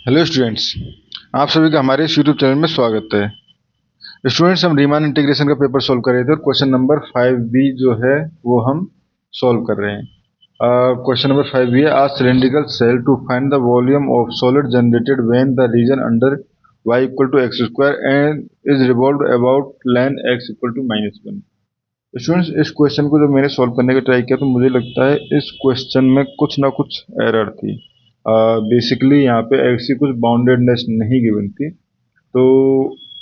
Hello students. आप सभी का हमारे इस यूट्यूब चैनल में स्वागत है। स्टूडेंट्स, हम रीमान इंटीग्रेशन का पेपर सॉल्व कर रहे थे और क्वेश्चन नंबर 5B जो है वो हम सॉल्व कर रहे हैं। क्वेश्चन नंबर 5B है, आज cylindrical shell to find the volume of solid generated when the region under y equal to x square and is revolved about length x equal to -1। Students, इस question को जब मैंने solve करने का try किया तो मुझे लगता है इस क्वेश्चन में कुछ ना कुछ एरर थी। बेसिकली यहाँ पे ऐसी कुछ बाउंडेडनेस नहीं गिवन थी। तो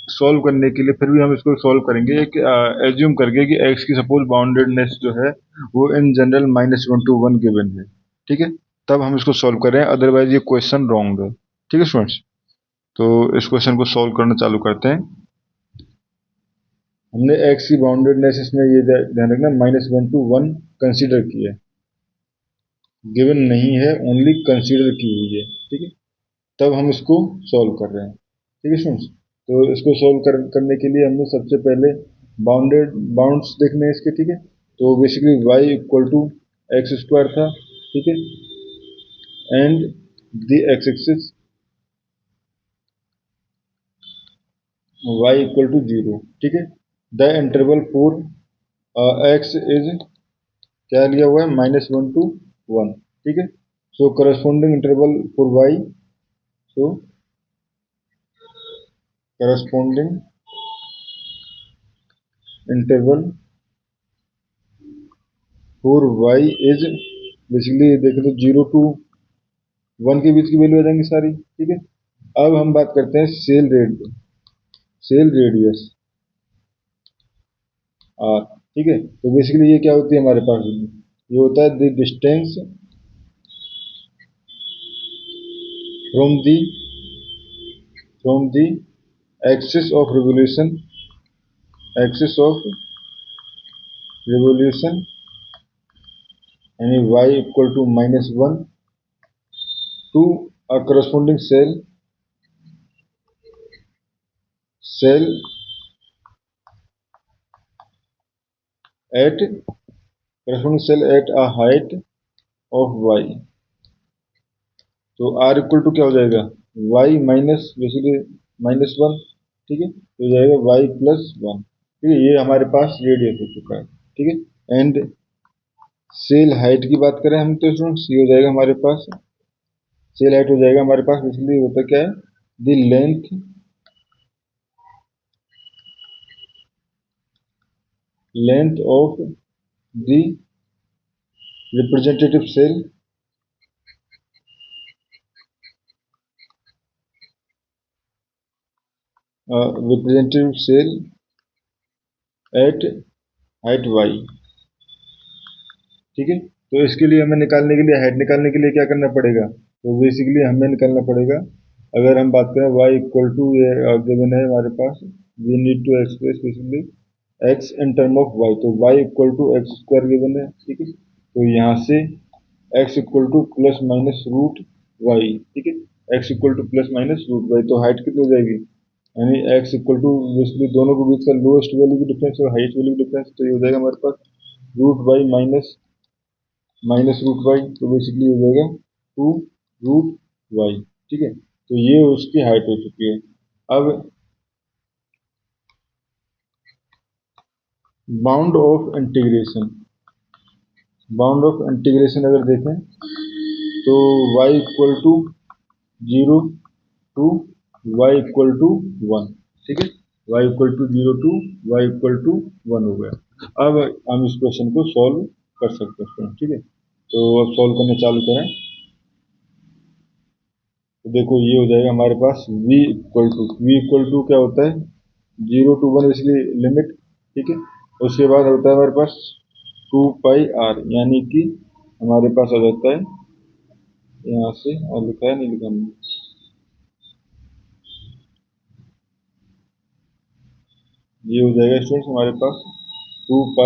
सॉल्व करने के लिए फिर भी हम इसको सॉल्व करेंगे एक एज्यूम करके कि x की सपोज बाउंडेडनेस जो है वो इन जनरल -1 to 1 गिवन है। ठीक है, तब हम इसको सॉल्व कर रहे हैं, अदरवाइज ये क्वेश्चन रॉन्ग है। ठीक है स्टूडेंट्स, तो इस क्वेश्चन को सॉल्व करना चालू करते हैं। हमने x की बाउंडेडनेस इसमें ये ध्यान रखना -1 to 1 कंसीडर की है, गिवन नहीं है, ओनली कंसीडर की हुई है। ठीक है, तब हम इसको सॉल्व कर रहे हैं। ठीक है स्टूडेंट्स, तो इसको सॉल्व करने के लिए हमने सबसे पहले बाउंड्स देखने हैं इसके। ठीक है, तो basically y equal to x square था। ठीक है, and the x axis y equal to 0। ठीक है, the interval for x is क्या लिया हुआ है, -1 to 1। ठीक है, so corresponding interval for y, so corresponding interval for y is basically देखें तो 0 to 1 के बीच की वैल्यू आ जाएंगी सारी। ठीक है, अब हम बात करते हैं सेल रेडियस आर। ठीक है, तो बेसिकली ये क्या होती है हमारे पास, ये होता है the distance from the from the axis of revolution यानी y equal to -1 to a corresponding shell at a height of y। तो r इक्वल टू क्या हो जाएगा, y माइनस बेसिकली -1। ठीक है, तो हो जाएगा y प्लस 1। ठीक है, ये हमारे पास रेडियस हो चुका है। ठीक है, एंड सेल हाइट की बात करें हम तो स्टूडेंट्स ये हो जाएगा हमारे पास, सेल हाइट हो जाएगा हमारे पास बेसिकली होता क्या है, the length of the representative shell at height y। ठीक है, तो इसके लिए हमें निकालने के लिए हाइट निकालने के लिए क्या करना पड़ेगा, तो बेसिकली हमें निकालना पड़ेगा, अगर हम बात करें y इक्वल टू ये गिवन है हमारे पास, we need to express basically x in term of y, तो y equal to x square given है। ठीक है, तो यहाँ से x equal to plus minus root y. ठीक है, x equal to plus minus root y, तो हाइट कितनी हो जाएगी, यानी x इक्वल टू बेसिकली दोनों के बीच का लोएस्ट वैल्यू की डिफरेंस और हाइट वैल्यू की डिफरेंस, तो ये हो जाएगा हमारे पास root y minus root y, तो बेसिकली हो जाएगा 2 रूट वाई। ठीक है, तो ये उसकी हाइट हो चुकी है। अब बाउंड ऑफ इंटीग्रेशन अगर देखें तो y equal to 0 to y equal to 1। ठीक है, y equal to 0 to y equal to 1 हो गया। अब हम इस क्वेश्चन को सॉल्व कर सकते हैं। ठीक है, तो अब सॉल्व करना चालू करें, तो देखो ये हो जाएगा हमारे पास v इक्वल टू क्या होता है, 0 to 1 इसलिए लिमिट। ठीक है, उसके बाद होता है हमारे पास 2πr, यानी कि हमारे पास आ जाता है यहाँ से, और लिखा है नहीं लिखा हमने, ये हो जाएगा स्टूडेंट्स हमारे पास 2π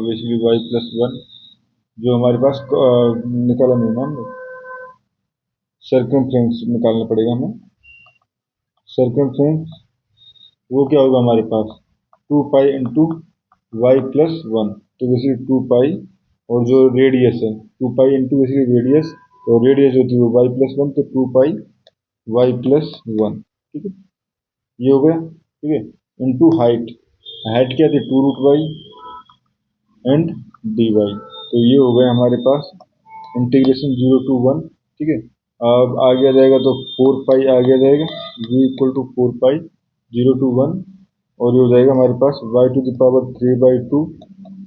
बेसिकली y प्लस 1, जो हमारे पास निकाला नहीं ना हमने, सर्कमफ्रेंस निकालना पड़ेगा हमें। सर्कमफ्रेंस वो क्या होगा हमारे पास 2π इंटू वाई प्लस 1, तो बेसिकली 2π, और जो रेडियस है 2π इंटू बेसिकली रेडियस तो रेडियस होती है वो y+1, तो 2 पाई y+1, ठीक है, ये हो गया, ठीक है। इनटू हाइट, हाइट क्या थी 2√y एंड dy, तो ये हो गया हमारे पास इंटीग्रेशन 0 to 1, ठीक है। अब आगे आ जाएगा तो 4 पाई आगे आ जाएगा, v=4 पाई 0 to 1, और ये हो जाएगा हमारे पास y⁴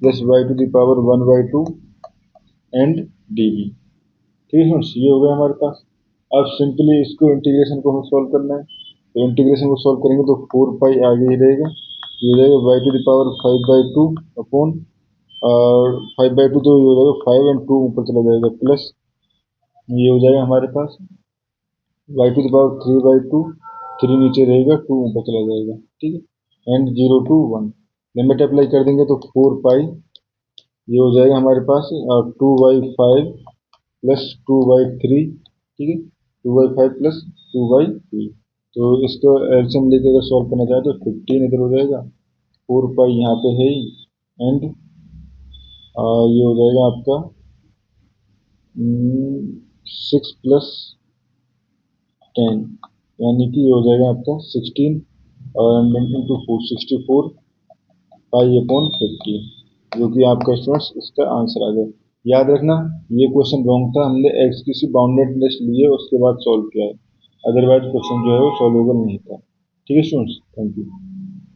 plus y⁴ and dv, ठीक है फ्रेंड्स, ये हो गया हमारे पास। अब सिंपली इसको इंटीग्रेशन को हमें सॉल्व करना है, तो इंटीग्रेशन को सॉल्व करेंगे तो 4 पाई आगे ही रहेगा, ये हो जाएगा y⁵ अपॉन 5/2, तो ये हो जाएगा 5 एंड 2 ऊपर चला जाएगा, प्लस ये हो जाएगा हमारे पास y⁵ 3 नीचे रहेगा, 2 ऊपर चला जाएगा, ठीक है, एंड 0 to 1 लिमिट अप्लाई कर देंगे तो 4 पाई, ये हो जाएगा हमारे पास 2/5 प्लस 2/3, ठीक है, 2/5 प्लस 2/3, तो इसको एलसीएम लेके अगर सॉल्व करना चाहे तो 15 इधर हो जाएगा, 4 पाई यहाँ पे है ही, एंड ये हो जाएगा आपका 6+10, यानी कि ये हो जाएगा आपका 16 और इंटू 4 64 पाई/15, जो कि आपका स्टूडेंट्स इसका आंसर आ गया। याद रखना ये क्वेश्चन रॉन्ग था, हमने एक्स किसी बाउंडेड लिस्ट लिए उसके बाद सॉल्व किया है, अदरवाइज क्वेश्चन जो है वो सॉल्वेबल नहीं था, ठीक है स्टूडेंट्स, थैंक यू।